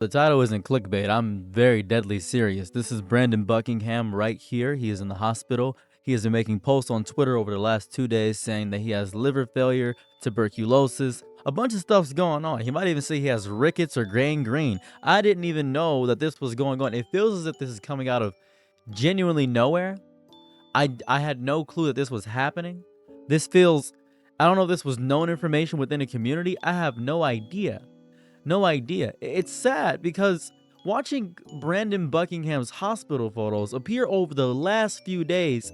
The title isn't clickbait. I'm very deadly serious. This is Brandon Buckingham right here. He is in the hospital. He has been making posts on Twitter over the last 2 days saying that he has liver failure, tuberculosis, a bunch of stuff's going on. He might even say he has rickets or gangrene. I didn't even know that this was going on. It feels as if this is coming out of genuinely nowhere. I had no clue that this was happening. This feels, I don't know if this was known information within a community. I have no idea. No idea. It's sad because watching Brandon Buckingham's hospital photos appear over the last few days,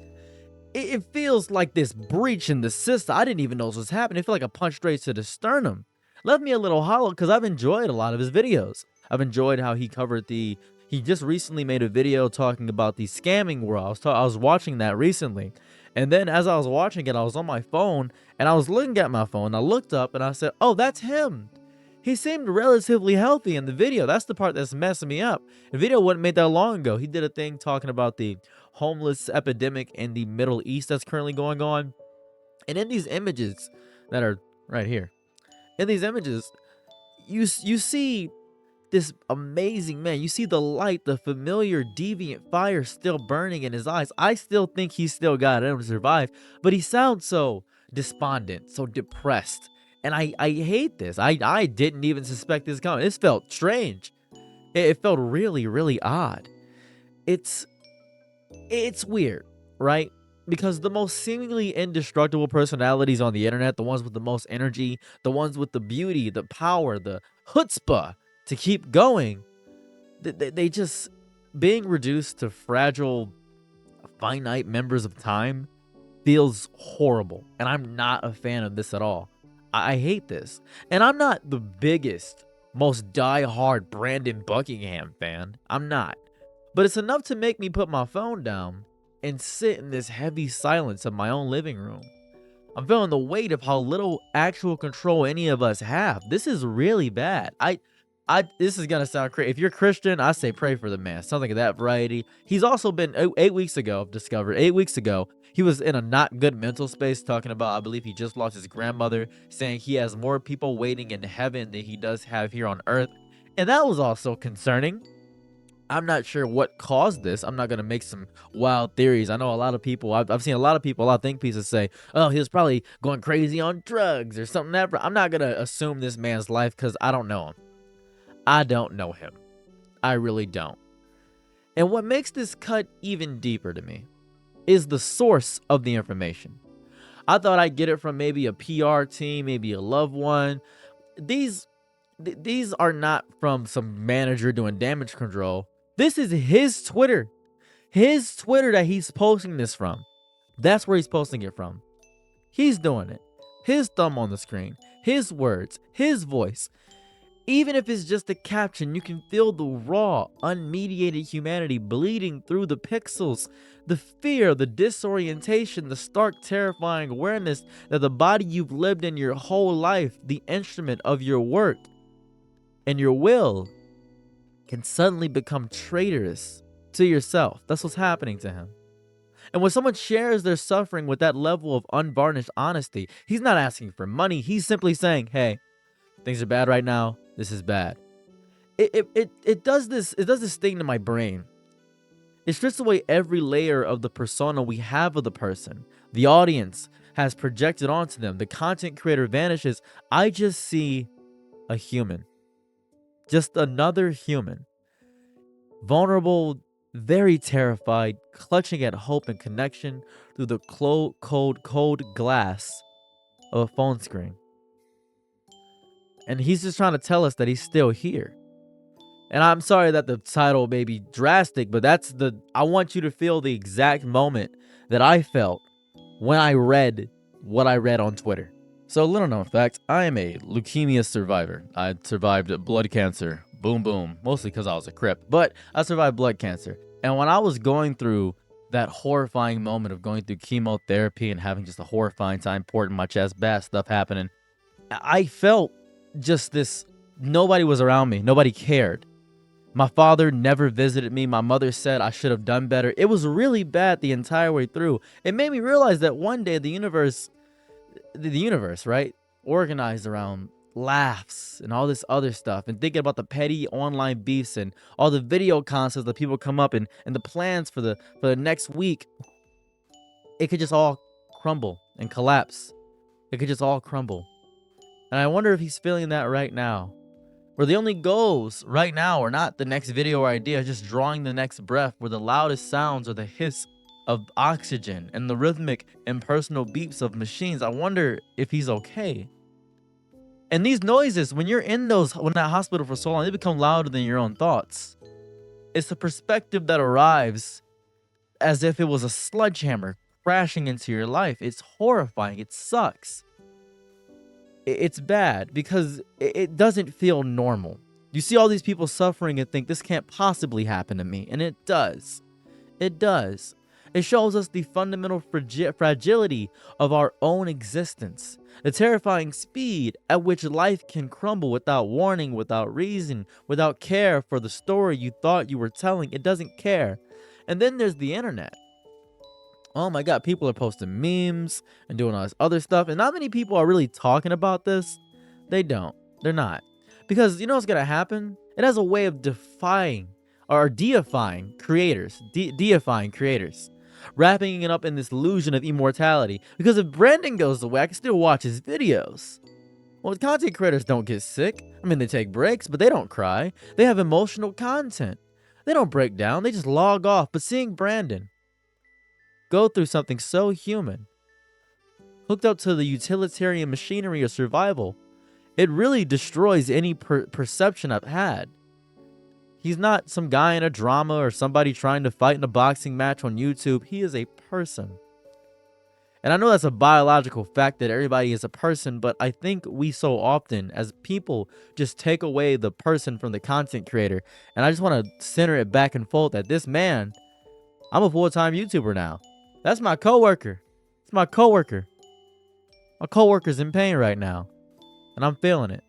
it feels like this breach in the system. I didn't even know this was happening. It felt like a punch straight to the sternum. Left me a little hollow because I've enjoyed a lot of his videos. I've enjoyed how he covered the. He just recently made a video talking about the scamming world. I was watching that recently. And then as I was watching it, I was on my phone and I was looking at my phone. I looked up and I said, oh, that's him. He seemed relatively healthy in the video. That's the part that's messing me up. The video wasn't made that long ago. He did a thing talking about the homeless epidemic in the Middle East that's currently going on. And in these images that are right here, in these images, you see this amazing man. You see the light, the familiar deviant fire still burning in his eyes. I still think he's still got it to survive, but he sounds so despondent, so depressed. And I hate this. I didn't even suspect this coming. This felt strange. It felt really, really odd. It's weird, right? Because the most seemingly indestructible personalities on the internet, the ones with the most energy, the ones with the beauty, the power, the chutzpah to keep going, they just being reduced to fragile, finite members of time feels horrible. And I'm not a fan of this at all. I hate this. And I'm not the biggest, most die-hard Brandon Buckingham fan. I'm not. But it's enough to make me put my phone down and sit in this heavy silence of my own living room. I'm feeling the weight of how little actual control any of us have. This is really bad. This is gonna sound crazy. If you're Christian, I say pray for the man. Something of that variety. He's also been 8 weeks ago. I've discovered 8 weeks ago he was in a not good mental space talking about. I believe he just lost his grandmother, saying he has more people waiting in heaven than he does have here on earth, and that was also concerning. I'm not sure what caused this. I'm not going to make some wild theories. I know a lot of people, I've seen a lot of people, a lot of think pieces say, oh, he was probably going crazy on drugs or something. I'm not going to assume this man's life because I don't know him. I don't know him. I really don't. And what makes this cut even deeper to me is the source of the information. I thought I'd get it from maybe a PR team, maybe a loved one. These are not from some manager doing damage control. This is his Twitter. His Twitter that he's posting this from. That's where he's posting it from. He's doing it. His thumb on the screen. His words. His voice. Even if it's just a caption, you can feel the raw, unmediated humanity bleeding through the pixels. The fear, the disorientation, the stark, terrifying awareness that the body you've lived in your whole life, the instrument of your work and your will, can suddenly become traitorous to yourself. That's what's happening to him. And when someone shares their suffering with that level of unvarnished honesty, he's not asking for money. He's simply saying, hey, things are bad right now. This is bad. It does this thing to my brain. It strips away every layer of the persona we have of the person. The audience has projected onto them. The content creator vanishes. I just see a human. Just another human. Vulnerable, very terrified, clutching at hope and connection through the cold glass of a phone screen. And he's just trying to tell us that he's still here. And I'm sorry that the title may be drastic, but I want you to feel the exact moment that I felt when I read what I read on Twitter. So, little known fact, I am a leukemia survivor. I survived blood cancer. Boom, boom. Mostly because I was a Crip. But I survived blood cancer. And when I was going through that horrifying moment of going through chemotherapy and having just a horrifying time, poured in my chest, bad stuff happening, I felt just this, nobody was around me. Nobody cared. My father never visited me. My mother said I should have done better. It was really bad the entire way through. It made me realize that one day the universe, right, organized around laughs and all this other stuff, and thinking about the petty online beefs and all the video concepts that people come up and the plans for the next week, it could just all crumble and collapse. It could just all crumble. And I wonder if he's feeling that right now. Where the only goals right now are not the next video or idea, just drawing the next breath, where the loudest sounds are the hiss of oxygen and the rhythmic impersonal beeps of machines. I wonder if he's okay. And these noises, when you're in that hospital for so long, they become louder than your own thoughts. It's the perspective that arrives as if it was a sledgehammer crashing into your life. It's horrifying. It sucks. It's bad because it doesn't feel normal. You see all these people suffering and think this can't possibly happen to me. And it does. It does. It shows us the fundamental fragility of our own existence, the terrifying speed at which life can crumble without warning, without reason, without care for the story you thought you were telling. It doesn't care. And then there's the internet. Oh my God, people are posting memes and doing all this other stuff. And not many people are really talking about this. They don't. They're not. Because you know what's going to happen? It has a way of deifying creators. Deifying creators. Wrapping it up in this illusion of immortality. Because if Brandon goes away, I can still watch his videos. Well, content creators don't get sick. I mean, they take breaks, but they don't cry. They have emotional content. They don't break down. They just log off. But seeing Brandon go through something so human, hooked up to the utilitarian machinery of survival, it really destroys any perception I've had. He's not some guy in a drama or somebody trying to fight in a boxing match on YouTube. He is a person. And I know that's a biological fact that everybody is a person, but I think we so often as people just take away the person from the content creator. And I just want to center it back and forth that this man, I'm a full-time YouTuber now. That's my coworker. It's my coworker. My coworker's in pain right now, and I'm feeling it.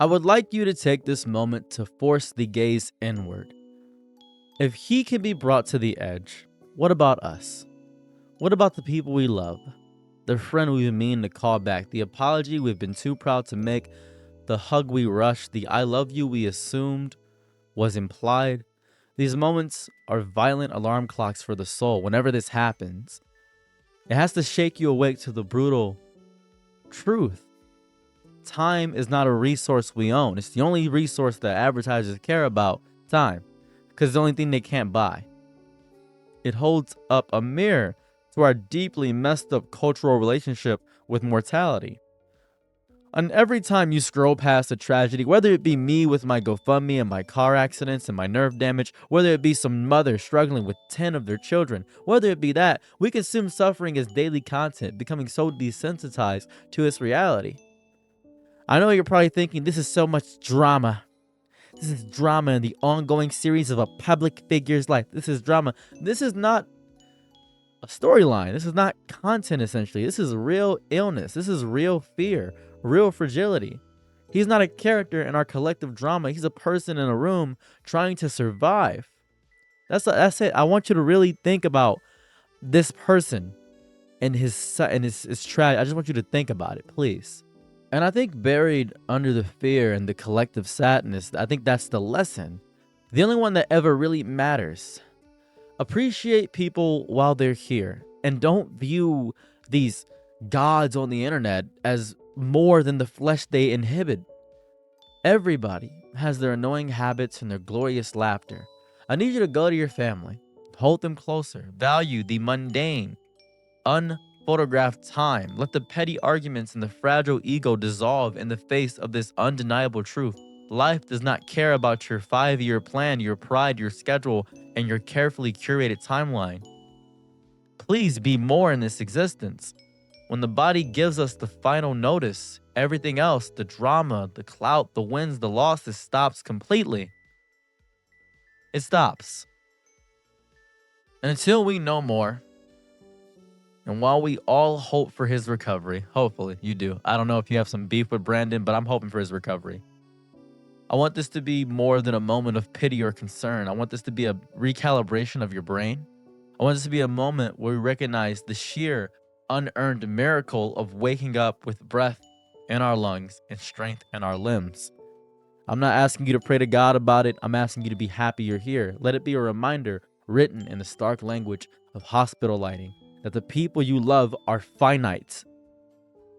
I would like you to take this moment to force the gaze inward. If he can be brought to the edge, what about us? What about the people we love? The friend we've been meaning to call back, the apology we've been too proud to make, the hug we rushed, the I love you we assumed was implied. These moments are violent alarm clocks for the soul. Whenever this happens, it has to shake you awake to the brutal truth. Time is not a resource we own. It's the only resource that advertisers care about, time, because it's the only thing they can't buy. It holds up a mirror to our deeply messed up cultural relationship with mortality. And every time you scroll past a tragedy, whether it be me with my GoFundMe and my car accidents and my nerve damage, whether it be some mother struggling with 10 of their children, whether it be that, we consume suffering as daily content, becoming so desensitized to its reality. I know you're probably thinking this is so much drama. This is drama in the ongoing series of a public figure's life. This is drama. This is not a storyline. This is not content, essentially. This is real illness. This is real fear, real fragility. He's not a character in our collective drama. He's a person in a room trying to survive. That's it. I want you to really think about this person and his tragedy. I just want you to think about it, please. And I think buried under the fear and the collective sadness, I think that's the lesson. The only one that ever really matters. Appreciate people while they're here. And don't view these gods on the internet as more than the flesh they inhibit. Everybody has their annoying habits and their glorious laughter. I need you to go to your family. Hold them closer. Value the mundane, unphotographed time. Let the petty arguments and the fragile ego dissolve in the face of this undeniable truth. Life does not care about your 5-year plan, your pride, your schedule, and your carefully curated timeline. Please be more in this existence. When the body gives us the final notice, everything else, the drama, the clout, the wins, the losses, stops completely. It stops. And until we know more, and while we all hope for his recovery, hopefully you do. I don't know if you have some beef with Brandon, but I'm hoping for his recovery. I want this to be more than a moment of pity or concern. I want this to be a recalibration of your brain. I want this to be a moment where we recognize the sheer unearned miracle of waking up with breath in our lungs and strength in our limbs. I'm not asking you to pray to God about it. I'm asking you to be happy you're here. Let it be a reminder written in the stark language of hospital lighting that the people you love are finite.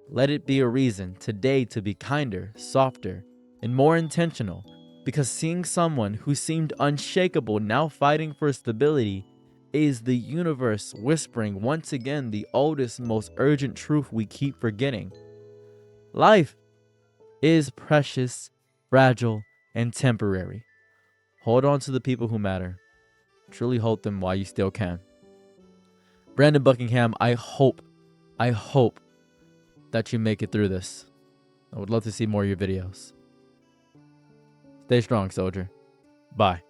Let it be a reason today to be kinder, softer, and more intentional, because seeing someone who seemed unshakable now fighting for stability is the universe whispering once again the oldest, most urgent truth we keep forgetting. Life is precious, fragile, and temporary. Hold on to the people who matter. Truly hold them while you still can. Brandon Buckingham, I hope that you make it through this. I would love to see more of your videos. Stay strong, soldier. Bye.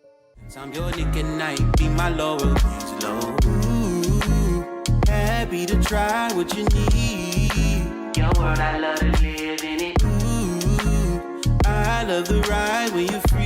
I'm your Nick at night, be my Laurel, please, Lord. Ooh, happy to try what you need. Your world, I love to live in it. Ooh, I love the ride when you're free.